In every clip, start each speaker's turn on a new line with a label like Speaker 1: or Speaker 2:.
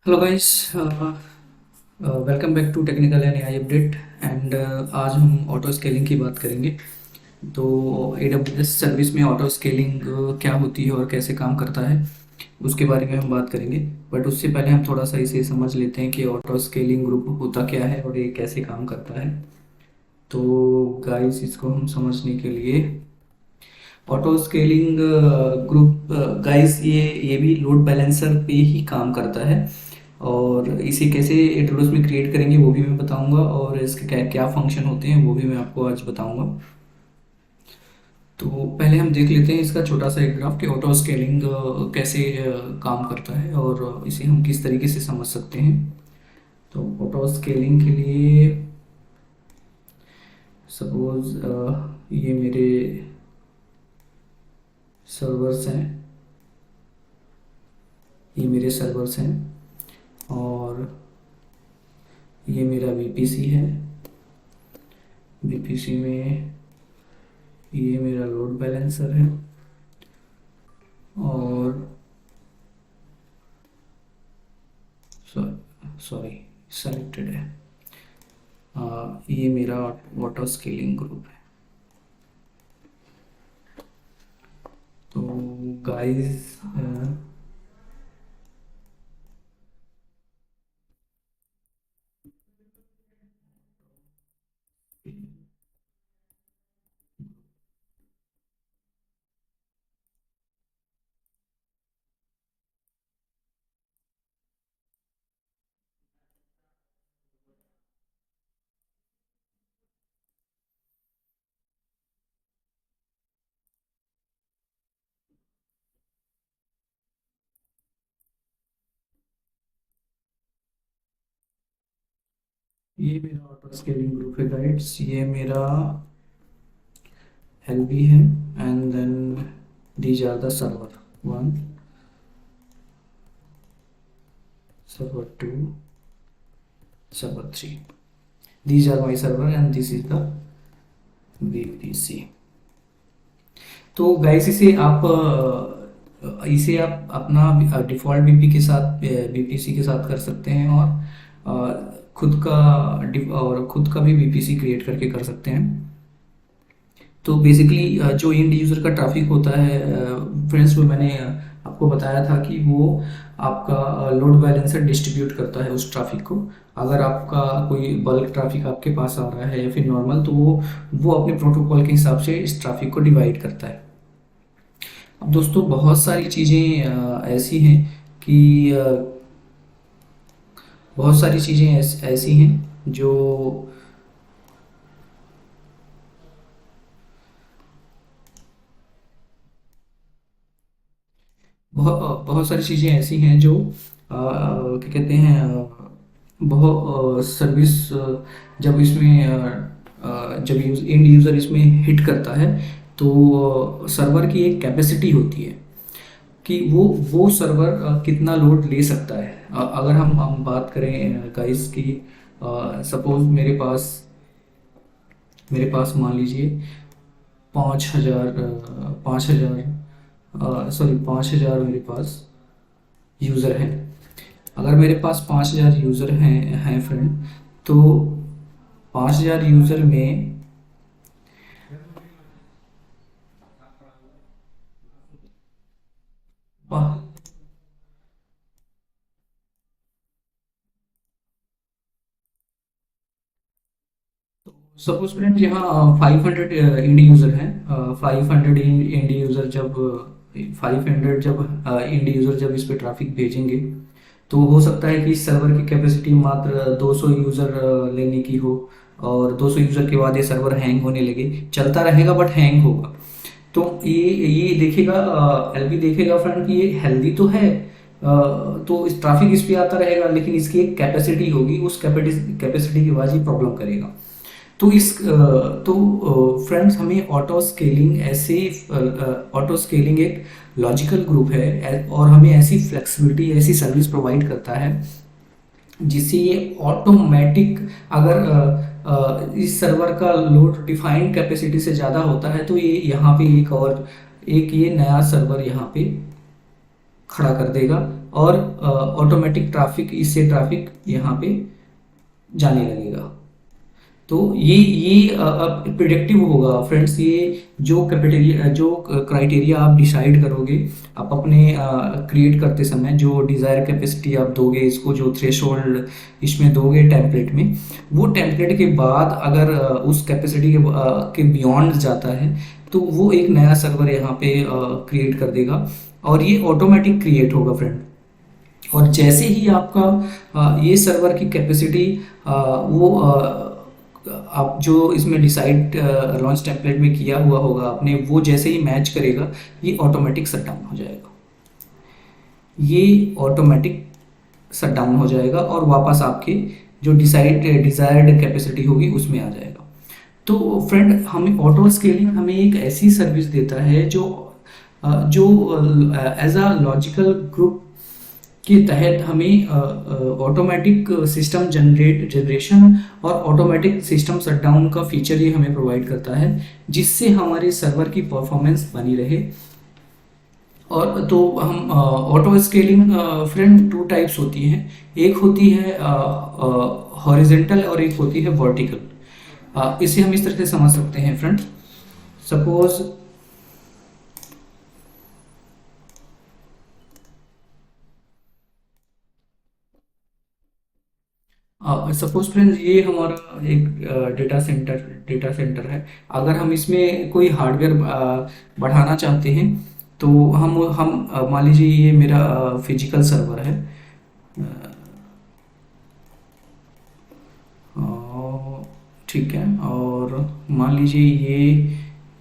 Speaker 1: Hello guys, welcome back to technical and AI update. And आज हम auto scaling की बात करेंगे। तो AWS सर्विस में ऑटो स्केलिंग क्या होती है और कैसे काम करता है, उसके बारे में हम बात करेंगे। बट उससे पहले हम थोड़ा सा इसे समझ लेते हैं कि ऑटो स्केलिंग ग्रुप होता क्या है और ये कैसे काम करता है। तो गाइस, इसको हम समझने के लिए ऑटो स्केलिंग ग्रुप, गाइस, ये भी लोड बैलेंसर पे ही काम करता है। और इसे कैसे एडोडस में क्रिएट करेंगे वो भी मैं बताऊंगा, और इसके क्या क्या फंक्शन होते हैं वो भी मैं आपको आज बताऊंगा। तो पहले हम देख लेते हैं इसका छोटा सा एक ग्राफ कि ऑटो स्केलिंग कैसे काम करता है और इसे हम किस तरीके से समझ सकते हैं। तो ऑटो स्केलिंग के लिए सपोज ये मेरे सर्वर्स हैं, ये मेरे सर्वर्स हैं, और ये मेरा VPC है। VPC में ये मेरा लोड बैलेंसर है, और सॉरी सेलेक्टेड है। ये मेरा ऑटो स्केलिंग ग्रुप है। तो गाइस, ये मेरा ऑटो स्केलिंग ग्रुप है गाइड्स। ये मेरा LB है, and then these are the server 1, server 2, server 3। These are my server and this is the VPC। तो गाइस, इसे आप अपना डिफ़ॉल्ट बीपी के साथ, VPC के साथ कर सकते हैं, और खुद का भी VPC क्रिएट करके कर सकते हैं। तो बेसिकली जो एंड यूज़र का ट्रैफिक होता है फ्रेंड्स, वो मैंने आपको बताया था कि वो आपका लोड बैलेंसर डिस्ट्रीब्यूट करता है उस ट्रैफिक को। अगर आपका कोई बल्क ट्रैफिक आपके पास आ रहा है या फिर नॉर्मल, तो वो अपने प्रोटोकॉल के हिसाब से इस ट्रैफिक को डिवाइड करता है। अब दोस्तों, बहुत सारी चीज़ें ऐसी हैं कि बहुत सारी चीज़ें ऐसी हैं जो बहुत सारी चीज़ें ऐसी हैं जो क्या कहते हैं, बहुत सर्विस, जब इसमें जब एंड यूज़र इसमें हिट करता है, तो सर्वर की एक कैपेसिटी होती है कि वो सर्वर कितना लोड ले सकता है। अगर हम बात करें गाइस की, सपोज मेरे पास मान लीजिए 5,000 मेरे पास यूज़र हैं। अगर मेरे पास 5,000 यूज़र हैं फ्रेंड, तो 5,000 यूज़र में सपोज फ्रेंड यहाँ 500 इंड यूज़र हैं। 500 इंड यूज़र जब 500 जब इंड यूज़र जब इस पे ट्रैफिक भेजेंगे, तो हो सकता है कि इस सर्वर की कैपेसिटी मात्र 200 यूज़र लेने की हो, और 200 यूज़र के बाद ये सर्वर हैंग होने लगे। चलता रहेगा बट हैंग होगा। तो ये देखेगा, LB देखेगा फ्रेंड कि ये हेल्दी तो है, तो इस ट्रैफिक इस पे आता रहेगा, लेकिन इसकी एक कैपेसिटी होगी, उस कैपेसिटी के बाद ये प्रॉब्लम करेगा। तो फ्रेंड्स, हमें ऑटो स्केलिंग एक लॉजिकल ग्रुप है, और हमें ऐसी फ्लेक्सिबिलिटी, ऐसी सर्विस प्रोवाइड करता है जिससे ये ऑटोमेटिक, अगर इस सर्वर का लोड डिफाइंड कैपेसिटी से ज़्यादा होता है, तो ये यहाँ पे एक ये नया सर्वर यहाँ पे खड़ा कर देगा और ऑटोमेटिक ट्रैफिक, इससे ट्रैफिक यहाँ पे जाने लगेगा। तो ये प्रिडिक्टिव होगा फ्रेंड्स। ये जो कैपेटेरिया, जो क्राइटेरिया आप डिसाइड करोगे आप अपने क्रिएट करते समय, जो डिज़ायर कैपेसिटी आप दोगे इसको, जो थ्रेशोल्ड इसमें दोगे टेम्पलेट में, वो टेम्पलेट के बाद अगर उस कैपेसिटी के बियॉन्ड जाता है तो वो एक नया सर्वर यहाँ पे क्रिएट कर देगा और ये ऑटोमेटिक क्रिएट होगा फ्रेंड। और जैसे ही आपका ये सर्वर की कैपेसिटी वो आप जो इसमें डिसाइड लॉन्च टेम्पलेट में किया हुआ होगा आपने, वो जैसे ही मैच करेगा ये ऑटोमेटिक शट डाउन हो जाएगा। ये ऑटोमेटिक शट डाउन हो जाएगा और वापस आपके जो डिजायर्ड कैपेसिटी होगी उसमें आ जाएगा। तो फ्रेंड, हमें ऑटो स्केलिंग हमें एक ऐसी सर्विस देता है जो जो एज अ लॉजिकल ग्रुप के तहत हमें ऑटोमेटिक सिस्टम जनरेशन और ऑटोमेटिक सिस्टम शटडाउन का फीचर ये हमें प्रोवाइड करता है, जिससे हमारे सर्वर की परफॉर्मेंस बनी रहे। और तो हम auto scaling friend two types होती हैं, एक होती है हॉरिजेंटल और एक होती है वर्टिकल। इसे हम इस तरह से समझ सकते हैं फ्रेंड। सपोज सपोज फ्रेंड्स, ये हमारा एक डेटा सेंटर है। अगर हम इसमें कोई हार्डवेयर बढ़ाना चाहते हैं तो हम मान लीजिए ये मेरा फिजिकल सर्वर है। ठीक है, और मान लीजिए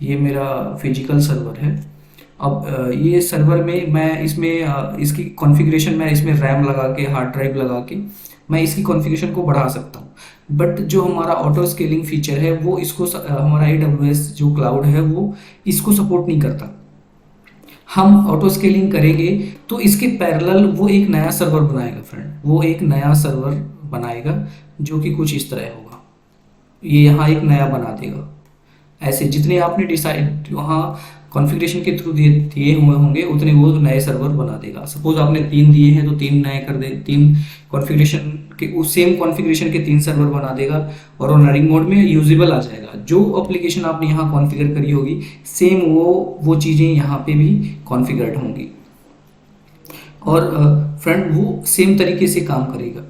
Speaker 1: ये मेरा फिजिकल सर्वर है। अब ये सर्वर में मैं इसमें इसकी कॉन्फ़िगरेशन, मैं इसमें रैम लगा के, हार्ड ड्राइव लगा के मैं इसकी कॉन्फ़िगरेशन को बढ़ा सकता हूँ। बट जो हमारा ऑटो स्केलिंग फीचर है वो इसको हमारा AWS जो क्लाउड है वो इसको सपोर्ट नहीं करता। हम ऑटो स्केलिंग करेंगे तो इसके पैरेलल वो एक नया सर्वर बनाएगा फ्रेंड, वो एक नया सर्वर बनाएगा जो कि कुछ इस तरह होगा। ये यहाँ एक नया बना देगा। ऐसे जितने आपने डिसाइड वहाँ कॉन्फ़िगरेशन के थ्रू दिए हुए होंगे उतने वो नए सर्वर बना देगा। सपोज आपने 3 दिए हैं तो 3 नए कर दे, 3 कॉन्फ़िगरेशन के, उस सेम कॉन्फ़िगरेशन के 3 सर्वर बना देगा और वो रनिंग मोड में यूजेबल आ जाएगा। जो एप्लीकेशन आपने यहाँ कॉन्फ़िगर करी होगी सेम वो चीज़ें यहाँ पे भी कॉन्फ़िगर्ड होंगी और फ्रेंड वो सेम तरीके से काम करेगा।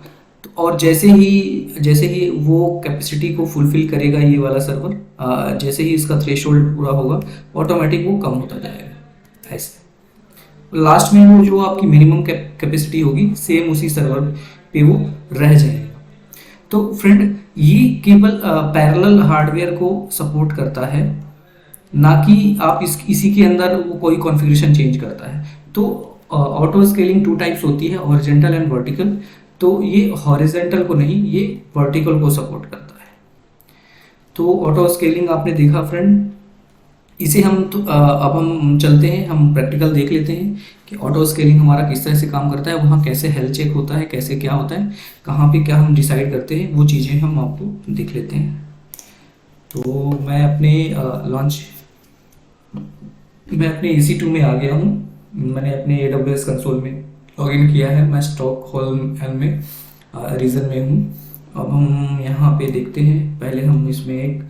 Speaker 1: तो और जैसे ही वो कैपेसिटी को फुलफिल करेगा ये वाला सर्वर, जैसे ही इसका थ्रेशोल्ड पूरा होगा ऑटोमेटिक वो कम होता जाएगा। ऐसे लास्ट में वो जो आपकी मिनिमम कैपेसिटी होगी सेम उसी सर्वर पे वो रह जाएगा। तो फ्रेंड, ये केवल पैरेलल हार्डवेयर को सपोर्ट करता है, ना कि आप इसी के अंदर वो कोई कॉन्फ़िगरेशन चेंज करता है। तो ऑटो स्केलिंग टू टाइप्स होती है, हॉरिजॉन्टल एंड वर्टिकल। तो ये हॉरिजॉन्टल को नहीं, ये वर्टिकल को सपोर्ट करता है। तो ऑटो स्केलिंग आपने देखा फ्रेंड। इसे हम अब हम चलते हैं, हम प्रैक्टिकल देख लेते हैं कि ऑटो स्केलिंग हमारा किस तरह से काम करता है, वहाँ कैसे हेल्थ चेक होता है, कैसे क्या होता है, कहाँ पे क्या हम डिसाइड करते हैं, वो चीज़ें हम आपको देख लेते हैं। तो मैं अपने EC2 में आ गया हूँ। मैंने अपने AWS कंसोल में लॉगिन किया है। मैं स्टॉकहोल्म में रीजन में हूँ। अब हम यहाँ पे देखते हैं, पहले हम इसमें एक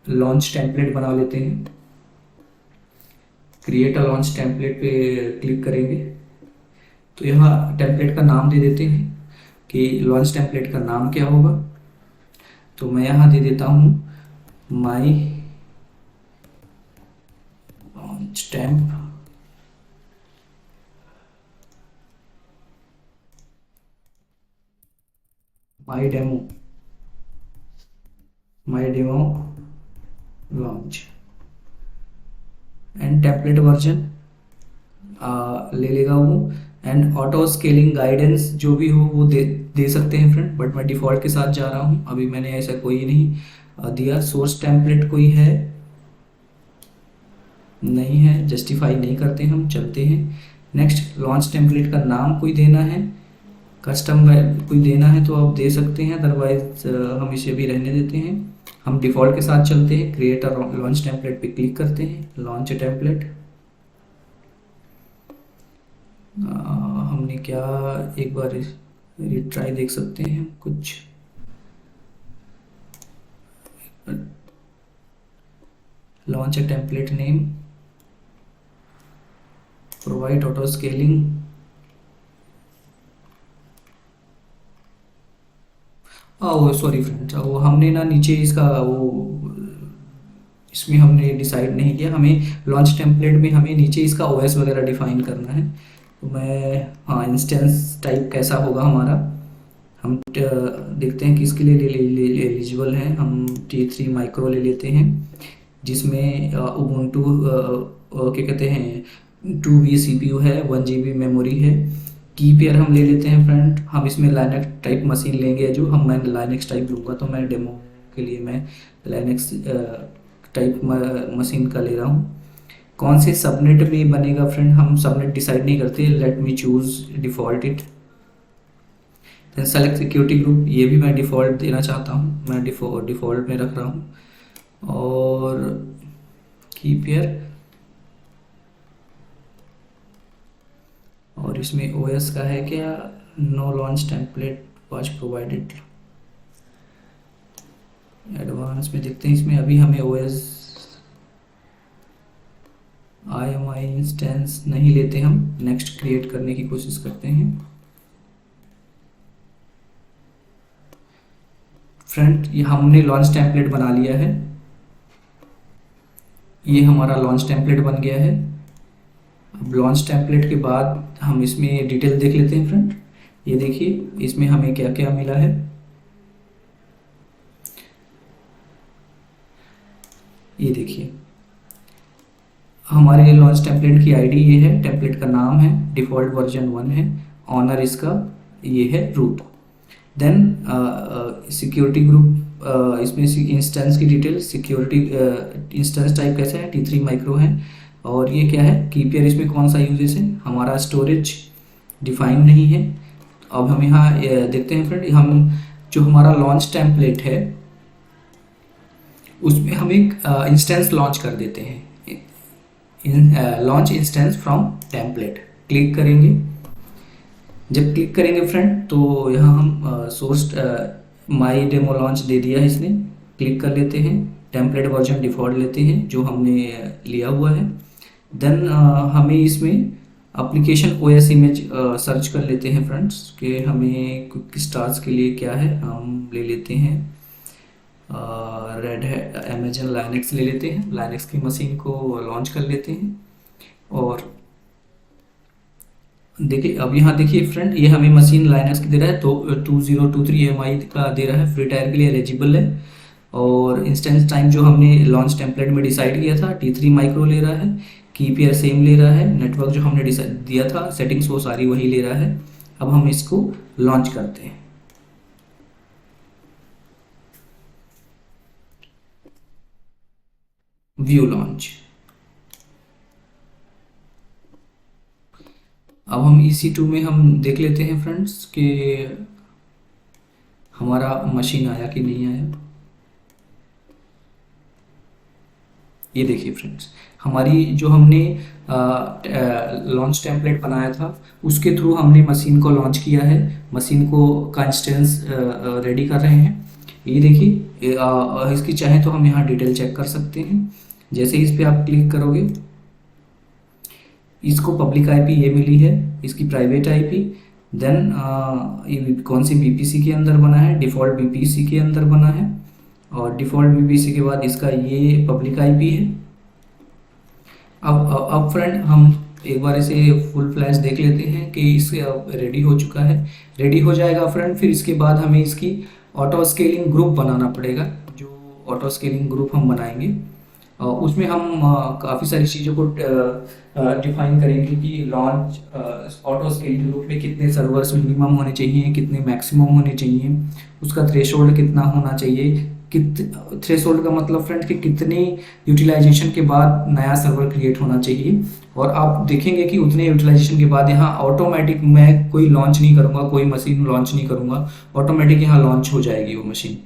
Speaker 1: लॉन्च टेम्पलेट बना लेते हैं। क्रिएट अ लॉन्च टेम्पलेट पे क्लिक करेंगे तो यहाँ टेम्पलेट का नाम दे देते हैं कि लॉन्च टेम्पलेट का नाम क्या होगा। तो मैं यहाँ दे देता हूँ my launch temp my demo launch and template version ले लेगा वो। एंड ऑटो स्केलिंग गाइडेंस जो भी हो वो दे सकते हैं फ्रेंड, बट मैं डिफ़ॉल्ट के साथ जा रहा हूँ। अभी मैंने ऐसा कोई नहीं दिया। सोर्स टेम्पलेट कोई है नहीं है, जस्टिफाई नहीं करते हम, चलते हैं नेक्स्ट। लॉन्च टेम्पलेट का नाम कोई देना है, कस्टम कोई देना है तो आप दे सकते हैं, अदरवाइज हम इसे भी रहने देते हैं। हम डिफ़ॉल्ट के साथ चलते हैं। क्रिएट लॉन्च टेम्पलेट पे क्लिक करते हैं, लॉन्च टेम्पलेट। हमने क्या, एक बार रिट्राई देख सकते हैं कुछ। Launch a template name, provide auto scaling. वो सॉरी फ्रेंड्स, वो हमने ना नीचे इसका वो, इसमें हमने डिसाइड नहीं किया। हमें लॉन्च टेम्पलेट में हमें नीचे इसका ओएस वगैरह डिफाइन करना है। तो मैं, हाँ, इंस्टेंस टाइप कैसा होगा हमारा, हम देखते हैं किसके लिए एलिजिबल है। हम T3 माइक्रो ले लेते हैं, जिसमें उबुंटू क्या कहते हैं 2 GB CPU है, 1 GB मेमोरी है। की पेयर हम ले लेते हैं फ्रेंड। हम इसमें लाइनक्स टाइप मशीन लेंगे, जो हम, मैं लाइनक्स टाइप लूँगा, तो मैं डेमो के लिए मैं लाइनक्स टाइप मशीन का ले रहा हूँ। कौन से सबनेट में बनेगा फ्रेंड, हम सबनेट डिसाइड नहीं करते। Let me choose default it, then select security group. ये भी मैं डिफ़ॉल्ट देना चाहता हूँ, मैं डिफ़ॉल्ट में रख रहा हूँ। और की पेयर, और इसमें ओएस का है क्या, know launch template was provided. Advance में देखते हैं, इसमें अभी हमें ओएस IMI इंस्टेंस नहीं लेते, हम नेक्स्ट क्रिएट करने की कोशिश करते हैं। फ्रेंड, ये हमने लॉन्च टेम्पलेट बना लिया है। ये हमारा लॉन्च टेम्पलेट बन गया है। अब लॉन्च टेम्पलेट के बाद हम इसमें डिटेल देख लेते हैं फ्रेंड। ये देखिए, इसमें हमें क्या क्या मिला है। ये देखिए, हमारे लॉन्च टेम्पलेट की आईडी ये है, टेम्पलेट का नाम है, डिफ़ॉल्ट वर्जन 1 है, ऑनर इसका ये है रूट। देन सिक्योरिटी ग्रुप, इसमें इंस्टेंस की डिटेल, सिक्योरिटी इंस्टेंस टाइप कैसा है, T3 माइक्रो है। और ये क्या है, की पेयर, इसमें कौन सा यूजेस है, हमारा स्टोरेज डिफाइन नहीं है। अब हम यहाँ देखते हैं फ्रेंड, हम जो हमारा लॉन्च टेम्पलेट है उसमें हम एक इंस्टेंस लॉन्च कर देते हैं। Launch instance from template click करेंगे। जब क्लिक करेंगे फ्रेंड, तो यहाँ हम सोर्स माई डेमो लॉन्च दे दिया है इसने, क्लिक कर लेते हैं। टेम्पलेट वर्जन डिफ़ॉल्ट लेते हैं जो हमने लिया हुआ है। देन हमें इसमें एप्लीकेशन OS इमेज सर्च कर लेते हैं फ्रेंड्स, कि हमें क्विक स्टार्स के लिए क्या है। हम ले लेते हैं रेड है, अमेजन लाइनक्स ले लेते हैं। लाइनक्स की मशीन को लॉन्च कर लेते हैं। और देखिए, अब यहाँ देखिए फ्रेंड, ये हमें मशीन लाइनक्स की दे रहा है, तो 2023 MI का दे रहा है, फ्री टायर के लिए एलिजिबल है। और इंस्टेंस टाइम जो हमने लॉन्च टेम्पलेट में डिसाइड किया था, T3 माइक्रो ले रहा है, की पेयर सेम ले रहा है, नेटवर्क जो हमने डिसाइड दिया था, सेटिंग्स वो सारी वही ले रहा है। अब हम इसको लॉन्च करते हैं। View launch. अब हम EC2 में हम देख लेते हैं फ्रेंड्स कि हमारा मशीन आया कि नहीं आया। ये देखिए फ्रेंड्स, हमारी जो हमने लॉन्च टेम्पलेट बनाया था उसके थ्रू हमने मशीन को लॉन्च किया है। मशीन को का इंस्टेंस रेडी कर रहे हैं। ये देखिए, इसकी चाहे तो हम यहाँ डिटेल चेक कर सकते हैं। जैसे इस पे आप क्लिक करोगे, इसको पब्लिक IP ये मिली है, इसकी प्राइवेट IP। देन ये कौन सी BPC के अंदर बना है, डिफ़ॉल्ट BPC के अंदर बना है। और डिफ़ॉल्ट BPC के बाद इसका ये पब्लिक IP है। अब फ्रेंड, हम एक बार इसे फुल फ्लैश देख लेते हैं कि इससे अब रेडी हो चुका है। रेडी हो जाएगा फ्रेंड, फिर इसके बाद हमें इसकी ऑटो स्केलिंग ग्रुप बनाना पड़ेगा। जो ऑटो स्केलिंग ग्रुप हम बनाएंगे उसमें हम काफ़ी सारी चीज़ों को डिफाइन करेंगे कि लॉन्च ऑटो स्केलिंग ग्रुप में कितने सर्वर्स मिनिमम होने चाहिए, कितने मैक्सिमम होने चाहिए, उसका थ्रेशोल्ड कितना होना चाहिए। थ्रेशोल्ड का मतलब फ्रेंड कि कितनी यूटिलाइजेशन के बाद नया सर्वर क्रिएट होना चाहिए। और आप देखेंगे कि उतने यूटिलाइजेशन के बाद यहाँ ऑटोमेटिक मैं कोई लॉन्च नहीं करूँगा, कोई मशीन लॉन्च नहीं करूँगा, ऑटोमेटिक यहाँ लॉन्च हो जाएगी वो मशीन।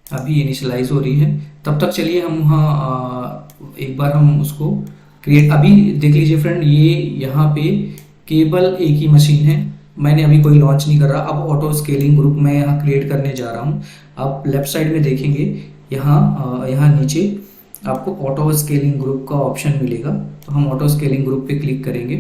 Speaker 1: अभी इनिशियलाइज हो रही है, तब तक चलिए हम वहाँ एक बार हम उसको क्रिएट, अभी देख लीजिए फ्रेंड, ये यहाँ पे केवल एक ही मशीन है, मैंने अभी कोई लॉन्च नहीं कर रहा। अब ऑटो स्केलिंग ग्रुप मैं यहाँ क्रिएट करने जा रहा हूँ। आप लेफ्ट साइड में देखेंगे, यहाँ नीचे आपको ऑटो स्केलिंग ग्रुप का ऑप्शन मिलेगा, तो हम ऑटो स्केलिंग ग्रुप पे क्लिक करेंगे।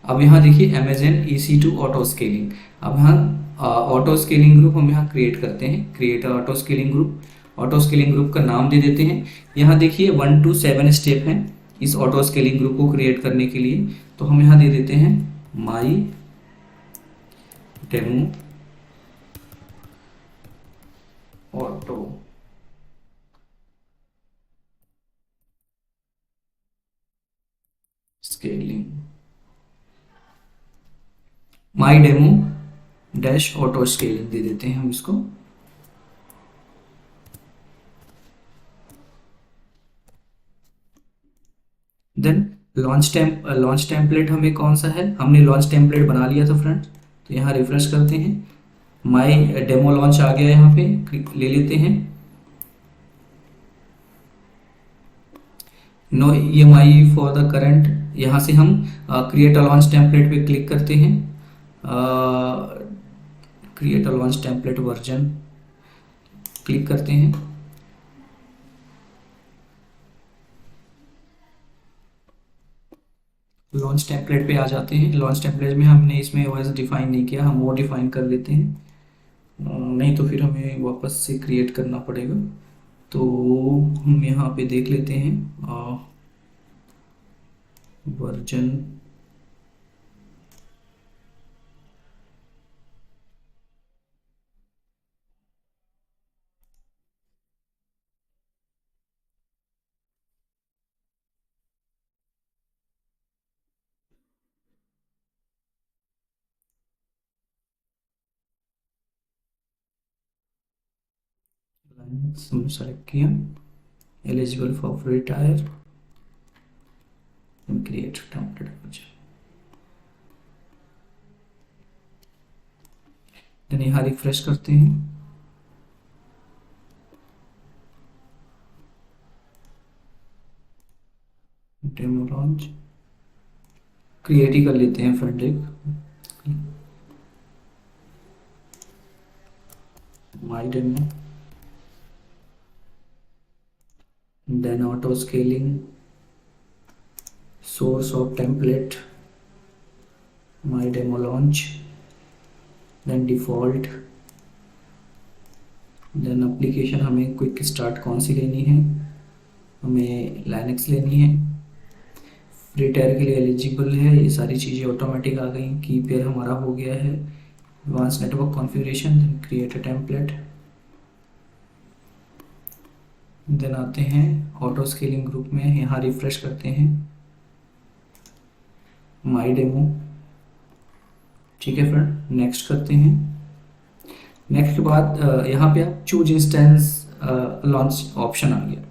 Speaker 1: अब यहाँ देखिए अमेजन EC2 ऑटो स्केलिंग। अब यहाँ ऑटो स्केलिंग ग्रुप हम यहाँ क्रिएट करते हैं, create auto scaling group. Auto scaling group का नाम दे देते हैं। यहाँ देखिए 1 to 7 स्टेप हैं इस ऑटो स्केलिंग ग्रुप को क्रिएट करने के लिए, तो हम यहाँ दे देते हैं माई डेमो ऑटो स्केलिंग, माई डेमो डैश ऑटो स्केलिंग दे देते हैं हम इसको। देन लॉन्च टेम्पलेट हमें कौन सा है, हमने लॉन्च टेम्पलेट बना लिया था फ्रेंड, तो यहाँ रिफ्रेश करते हैं, माई डेमो लॉन्च आ गया, यहाँ पे ले लेते हैं। No EMI for the current, यहाँ से हम क्रिएट अ लॉन्च टेम्पलेट पे क्लिक करते हैं, create a launch template version click करते हैं। लॉन्च टेम्पलेट पे आ जाते हैं। लॉन्च टेम्पलेट में हमने इसमें OS डिफाइन नहीं किया, हम वो डिफाइन कर लेते हैं, नहीं तो फिर हमें वापस से क्रिएट करना पड़ेगा। तो हम यहाँ पे देख लेते हैं वर्जन, सेलेक्ट किया, eligible for free tier, create template, then यहाँ रिफ्रेश करते हैं, डेमो लॉन्च क्रिएट ही कर लेते हैं फ्रंट एक, माई demo, then auto scaling, source of template, my demo launch, then default, then application हमें क्विक स्टार्ट कौन सी लेनी है, हमें Linux लेनी है, फ्री टायर के लिए एलिजिबल है, ये सारी चीज़ें ऑटोमेटिक आ गई, की पेयर हमारा हो गया है, advance network configuration, create a template, then आते हैं ऑटो स्केलिंग ग्रुप में, यहाँ रिफ्रेश करते हैं, माई डेमो, ठीक है फ्रेंड, नेक्स्ट करते हैं। नेक्स्ट के बाद यहाँ पे आप चूज इंस्टेंस लॉन्च ऑप्शन आ गया,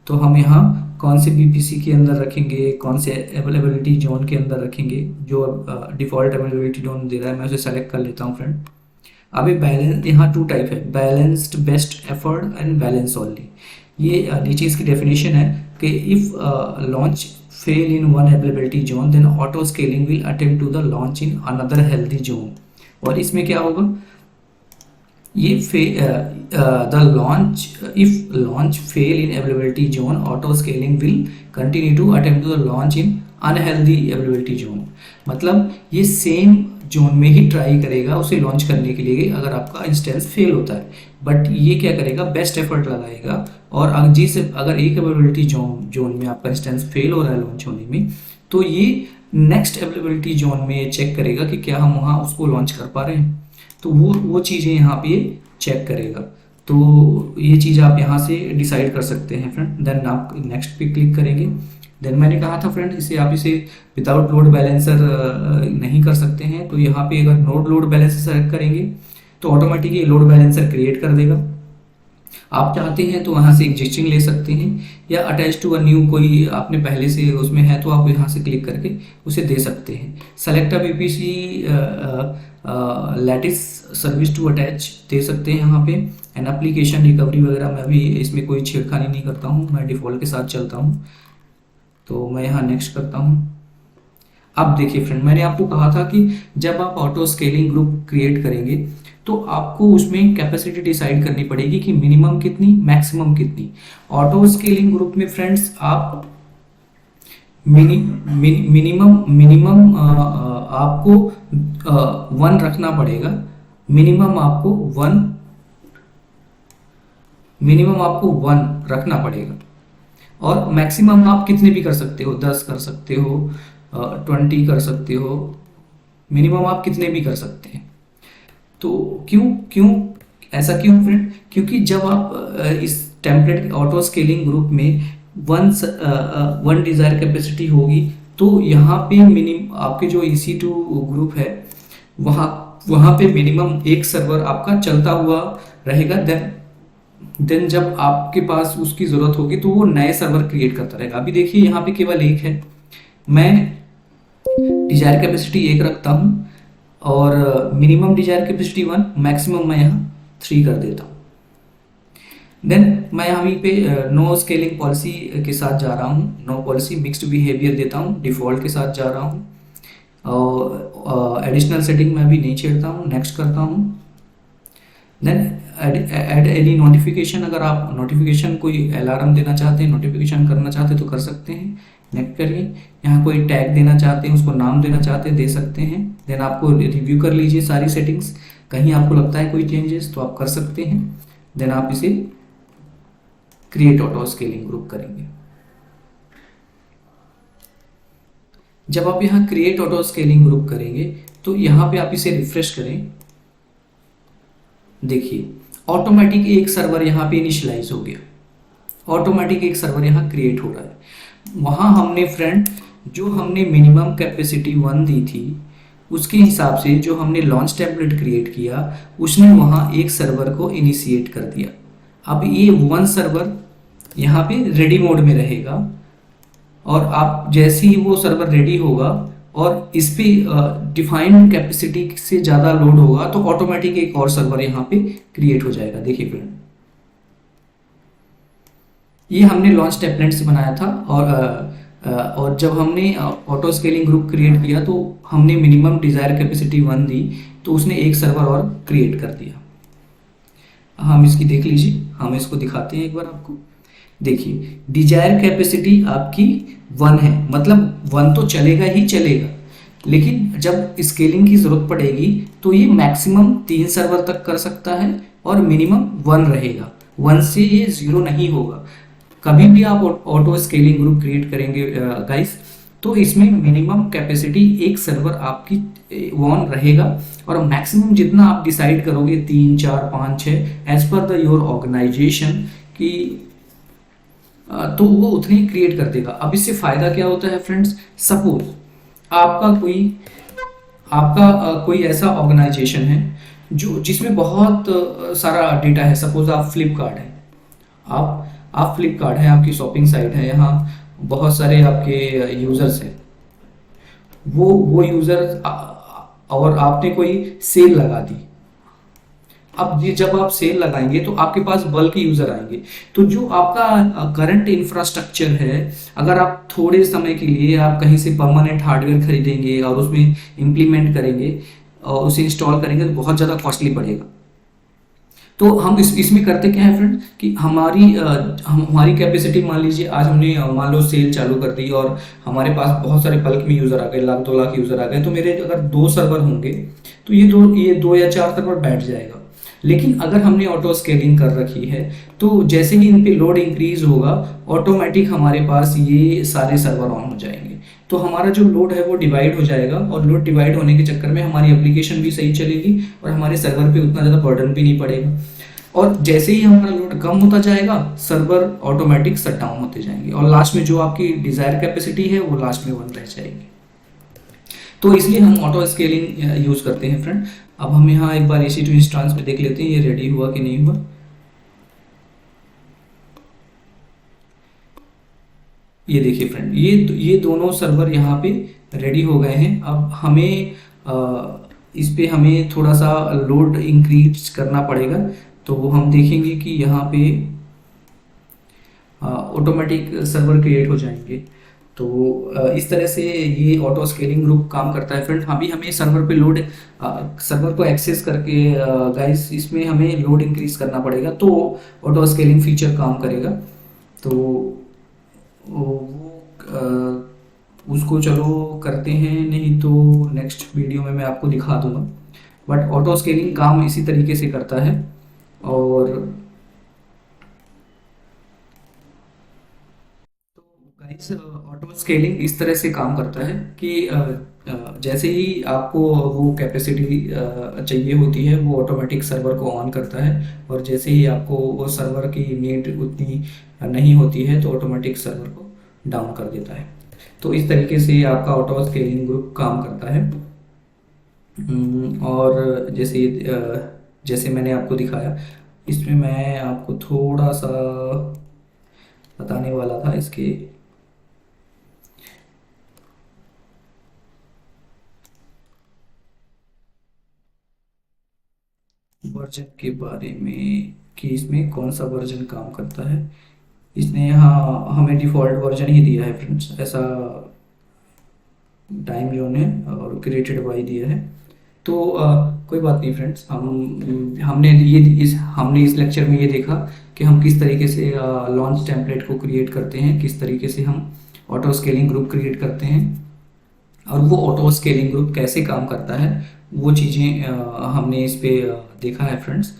Speaker 1: तो हम यहाँ कौन से BPC के अंदर रखेंगे, कौन से अवेलेबिलिटी जोन के अंदर रखेंगे, जो डिफ़ॉल्ट अवेलेबिलिटी जोन दे रहा है मैं उसे सेलेक्ट कर लेता हूँ फ्रेंड। अभी बैलेंस, यहाँ 2 टाइप है, balanced best effort and balance only. ये नीचे इसकी डेफिनेशन है कि if launch fail in one availability zone then auto scaling will attempt to the launch in another healthy zone. और इसमें क्या होगा, ये the launch, if launch fail in availability zone auto scaling will continue to attempt to the launch in unhealthy availability zone. मतलब ये same zone में ही try करेगा उसे लॉन्च करने के लिए अगर आपका इंस्टेंस फेल होता है, बट ये क्या करेगा, बेस्ट एफर्ट लगाएगा, और अगर एक अवेलेबिलिटी जोन में आपका इंस्टेंस फेल हो रहा है लॉन्च होने में, तो ये नेक्स्ट अवेलेबिलिटी जोन में चेक करेगा कि क्या हम वहाँ उसको लॉन्च कर पा रहे हैं, तो वो चीज़ें यहाँ पे चेक करेगा। तो ये चीज़ आप यहाँ से डिसाइड कर सकते हैं फ्रेंड। देन आप नेक्स्ट पे क्लिक करेंगे। देन मैंने कहा था फ्रेंड, इसे विदाउट लोड बैलेंसर नहीं कर सकते हैं, तो यहाँ पे अगर नोड लोड बैलेंसर सेलेक्ट करेंगे तो ऑटोमेटिकली लोड बैलेंसर क्रिएट कर देगा। आप चाहते हैं तो वहाँ से एग्जिस्टिंग ले सकते हैं, या अटैच टू अ न्यू कोई आपने पहले से उसमें है तो आप यहाँ से क्लिक करके उसे दे सकते हैं। Select a BPC lattice service to attach दे सकते हैं यहाँ पे। एंड एप्लीकेशन रिकवरी वगैरह मैं भी इसमें कोई छेड़खानी नहीं करता हूँ, मैं डिफ़ॉल्ट के साथ चलता हूँ। तो मैं यहाँ नेक्स्ट करता हूँ। अब देखिए फ्रेंड, मैंने आपको कहा था कि जब आप ऑटो स्केलिंग ग्रुप क्रिएट करेंगे तो आपको उसमें कैपेसिटी डिसाइड करनी पड़ेगी कि मिनिमम कितनी, मैक्सिमम कितनी। ऑटो स्केलिंग ग्रुप में फ्रेंड्स आप मिनिमम मिनिमम आपको 1 रखना पड़ेगा। मिनिमम आपको 1 रखना पड़ेगा। और मैक्सिमम आप कितने भी कर सकते हो, 10 कर सकते हो, 20 कर सकते हो, मिनिमम आप कितने भी कर सकते हैं। तो क्यों क्यों ऐसा क्यों फ्रेंड? क्योंकि जब आप इस टेम्पलेट ऑटो स्केलिंग ग्रुप में वन डिज़ायर कैपेसिटी होगी तो यहाँ पे मिनिमम आपके जो EC2 ग्रुप है वहाँ वहाँ पे मिनिमम एक सर्वर आपका चलता हुआ रहेगा। देन जब आपके पास उसकी ज़रूरत होगी तो वो नए सर्वर क्रिएट करता रहेगा। अभी देखिए यहाँ पे केवल एक है, मैं डिजायर कैपेसिटी 1 रखता हूँ और मिनिमम डिजायर कैपेसिटी 1, मैक्सिमम मैं यहाँ 3 कर देता हूँ। देन मैं यहाँ पे नो स्केलिंग पॉलिसी के साथ जा रहा हूँ, नो पॉलिसी मिक्स्ड बिहेवियर देता हूँ, डिफ़ॉल्ट के साथ जा रहा हूँ और एडिशनल सेटिंग मैं भी नहीं छेड़ता हूँ, नेक्स्ट करता हूँ। देन ऐड एनी नोटिफिकेशन, अगर आप नोटिफिकेशन कोई अलार्म देना चाहते हैं, नोटिफिकेशन करना चाहते हैं तो कर सकते हैं, नेक्स्ट करिए। यहाँ कोई टैग देना चाहते हैं, उसको नाम देना चाहते हैं, दे सकते हैं। देन आपको रिव्यू कर लीजिए सारी सेटिंग्स, कहीं आपको लगता है कोई चेंजेस तो आप कर सकते हैं। देन आप इसे क्रिएट ऑटो स्केलिंग ग्रुप करेंगे। जब आप यहाँ क्रिएट ऑटो स्केलिंग ग्रुप करेंगे तो यहाँ पे आप इसे रिफ्रेश करें। देखिए ऑटोमेटिक एक सर्वर यहाँ पे इनिशियलाइज हो गया, ऑटोमेटिक एक सर्वर यहाँ क्रिएट हो रहा है। वहाँ हमने फ्रेंड जो हमने मिनिमम कैपेसिटी 1 दी थी उसके हिसाब से जो हमने लॉन्च टेम्पलेट क्रिएट किया उसने वहाँ एक सर्वर को इनिशिएट कर दिया। अब ये 1 सर्वर यहाँ पे रेडी मोड में रहेगा और आप जैसे ही वो सर्वर रेडी होगा और इस पे डिफाइंड कैपेसिटी से ज़्यादा लोड होगा तो ऑटोमेटिक एक और सर्वर यहाँ पे क्रिएट हो जाएगा। देखिए फ्रेंड, ये हमने लॉन्च टेम्पलेट से बनाया था और जब हमने ऑटो स्केलिंग ग्रुप क्रिएट किया तो हमने मिनिमम डिज़ायर कैपेसिटी 1 दी तो उसने एक सर्वर और क्रिएट कर दिया। हम इसकी देख लीजिए, हम इसको दिखाते हैं एक बार आपको। देखिए डिजायर कैपेसिटी आपकी 1 है, मतलब 1 तो चलेगा ही चलेगा, लेकिन जब स्केलिंग की ज़रूरत पड़ेगी तो ये मैक्सिमम 3 सर्वर तक कर सकता है और मिनिमम 1 रहेगा। 1 से ये 0 नहीं होगा। कभी भी आप ऑटो स्केलिंग ग्रुप क्रिएट करेंगे गाइस तो इसमें मिनिमम कैपेसिटी एक सर्वर आपकी 1 रहेगा और मैक्सिमम जितना आप डिसाइड करोगे 3, 4, 5, 6 as per the your organisation की तो वो उतने क्रिएट कर देगा। अब इससे फ़ायदा क्या होता है फ्रेंड्स? सपोज आपका कोई ऐसा ऑर्गेनाइजेशन है जो जिसमें बहुत सारा डेटा है। सपोज आप फ्लिपकार्ट है, आप फ्लिपकार्ट है, आपकी शॉपिंग साइट है, यहाँ बहुत सारे आपके यूज़र्स हैं। वो यूज़र और आपने कोई सेल लगा दी। अब ये जब आप सेल लगाएंगे तो आपके पास बल्क यूज़र आएंगे, तो जो आपका करंट इंफ्रास्ट्रक्चर है, अगर आप थोड़े समय के लिए आप कहीं से परमानेंट हार्डवेयर खरीदेंगे और उसमें इम्प्लीमेंट करेंगे और उसे इंस्टॉल करेंगे तो बहुत ज़्यादा कॉस्टली पड़ेगा। तो हम इसमें करते क्या है फ्रेंड कि हमारी कैपेसिटी मान लीजिए आज हमने मान लो सेल चालू कर दी और हमारे पास बहुत सारे बल्क में यूज़र आ गए, 1,00,000-2,00,000 यूज़र आ गए, तो मेरे अगर 2 सर्वर होंगे तो ये 2 या 4 सर्वर बैठ जाएगा। लेकिन अगर हमने ऑटो स्केलिंग कर रखी है तो जैसे ही इन पे लोड इंक्रीज होगा ऑटोमेटिक हमारे पास ये सारे सर्वर ऑन हो जाएंगे, तो हमारा जो लोड है वो डिवाइड हो जाएगा और लोड डिवाइड होने के चक्कर में हमारी एप्लीकेशन भी सही चलेगी और हमारे सर्वर पे उतना ज़्यादा बर्डन भी नहीं पड़ेगा। और जैसे ही हमारा लोड कम होता जाएगा सर्वर ऑटोमेटिक शट डाउन होते जाएंगे और लास्ट में जो आपकी डिज़ायर कैपेसिटी है वो लास्ट में 1 रह जाएगी। तो इसलिए हम ऑटो स्केलिंग यूज़ करते हैं फ्रेंड। अब हम यहाँ एक बार EC2 इंस्टेंस में देख लेते हैं ये रेडी हुआ कि नहीं हुआ। ये देखिए फ्रेंड, ये दोनों सर्वर यहाँ पे रेडी हो गए हैं। अब हमें इस पे हमें थोड़ा सा लोड इंक्रीज करना पड़ेगा। तो हम देखेंगे कि यहाँ पे ऑटोमेटिक सर्वर क्रिएट हो जाएंगे। तो इस तरह से ये ऑटो स्केलिंग ग्रुप काम करता है फ्रेंड। अभी हमें सर्वर पे लोड, सर्वर को एक्सेस करके गाइस इसमें हमें लोड इंक्रीज करना पड़ेगा, तो ऑटो स्केलिंग फीचर काम करेगा। तो वो उसको चलो करते हैं, नहीं तो नेक्स्ट वीडियो में मैं आपको दिखा दूंगा। बट ऑटो स्केलिंग काम इसी तरीके से करता है। और तो गाइस, ऑटो स्केलिंग इस तरह से काम करता है कि जैसे ही आपको वो कैपेसिटी चाहिए होती है, वो ऑटोमेटिक सर्वर को ऑन करता है। और जैसे ही आपको वो सर्वर की नीड उतनी नहीं होती है, तो ऑटोमेटिक सर्वर को डाउन कर देता है। तो इस तरीके से आपका ऑटो स्केलिंग ग्रुप काम करता है। और जैसे मैंने आपको दिखाया, इसमें मैं आपको थोड़ा सा बताने वाला था इसके वर्जन के बारे में, कि इसमें कौन सा वर्जन काम करता है। इसने यहाँ हमें डिफ़ॉल्ट वर्जन ही दिया है फ्रेंड्स, ऐसा टाइम जोन है और क्रिएटेड बाय दिया है। तो कोई बात नहीं फ्रेंड्स, हमने इस लेक्चर में ये देखा कि हम किस तरीके से लॉन्च टेम्पलेट को क्रिएट करते हैं, किस तरीके से हम ऑटो स्केलिंग ग्रुप क्रिएट करते हैं, और वो ऑटो स्केलिंग ग्रुप कैसे काम करता है, वो चीज़ें हमने इस पे देखा है फ्रेंड्स।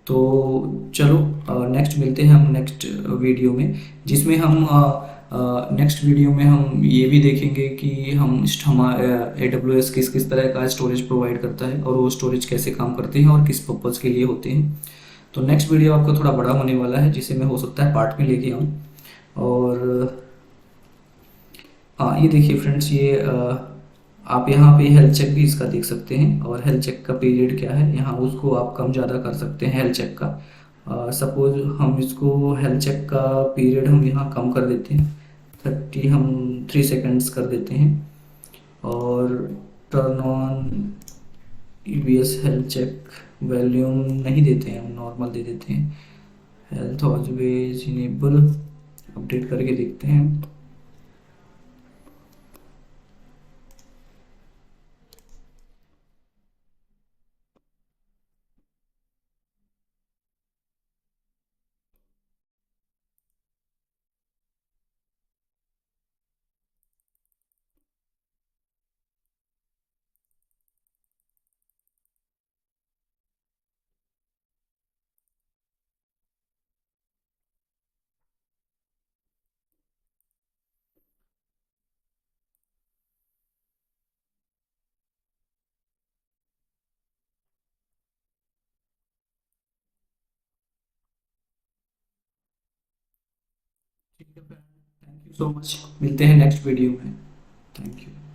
Speaker 1: तो चलो नेक्स्ट मिलते हैं हम नेक्स्ट वीडियो में, जिसमें हम नेक्स्ट वीडियो में हम ये भी देखेंगे कि हम हमारे AWS किस किस तरह का स्टोरेज प्रोवाइड करता है, और वो स्टोरेज कैसे काम करते हैं और किस पर्पज़ के लिए होते हैं। तो नेक्स्ट वीडियो आपका थोड़ा बड़ा होने वाला है, जिसे मैं हो सकता है पार्ट में लेके आऊँ। और हाँ, ये देखिए फ्रेंड्स, ये आप यहाँ पे हेल्थ चेक भी इसका देख सकते हैं, और हेल्थ चेक का पीरियड क्या है, यहाँ उसको आप कम ज़्यादा कर सकते हैं हेल्थ चेक का। सपोज हम इसको हेल्थ चेक का पीरियड हम यहाँ कम कर देते हैं, 3 सेकेंड्स कर देते हैं। और turn on EBS health check volume नहीं देते हैं, हम नॉर्मल दे देते हैं। हेल्थ ऑलवेज इनेबल, अपडेट करके देखते हैं। ठीक है, थैंक यू सो मच, मिलते हैं नेक्स्ट वीडियो में। Thank you.